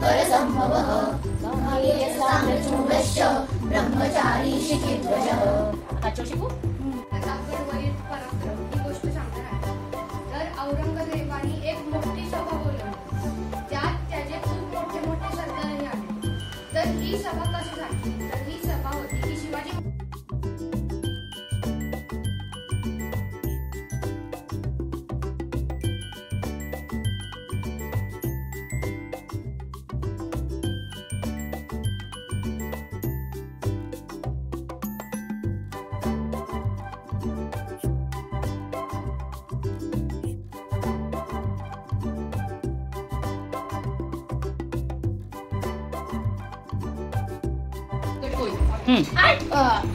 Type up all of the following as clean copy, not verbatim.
करसम्भवः साम्यचूडश्च ब्रह्मचारी शिखिध्वजः। अच्छा शिकू प्रतापगड पराक्रम ही गोष्ट सांगणार आहे। तर औरंगजेबाने एक मोठी सभा बोलवली, त्यात त्याचे खूप मोठे मोठे सरदारही आले। तर ही सभा कशी झाली, तर ही सभा होती की शिवाजी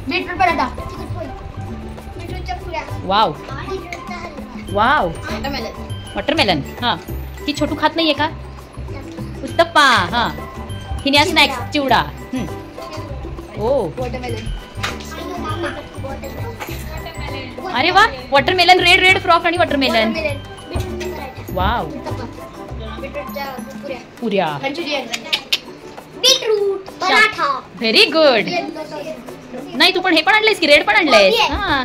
बीटरूट पराठा, बीटरूटच्या पुऱ्या, वाव वाव वॉटरमेलन, वॉटरमेलन। हा ही छोटू खात नाहीये का? उत्तप्पा। हा हिने स्नॅक्स चिवडा। ओ वॉटरमेलन, अरे वा वॉटरमेलन, रेड रेड फ्रॉक आणि वॉटरमेलन। वाव बीटरूटच्या पुऱ्या, पुऱ्या, Manchurian, beetroot paratha, very good. नाही तू पण हे पण आणलेस की रेड पण आणलेस? हो, हा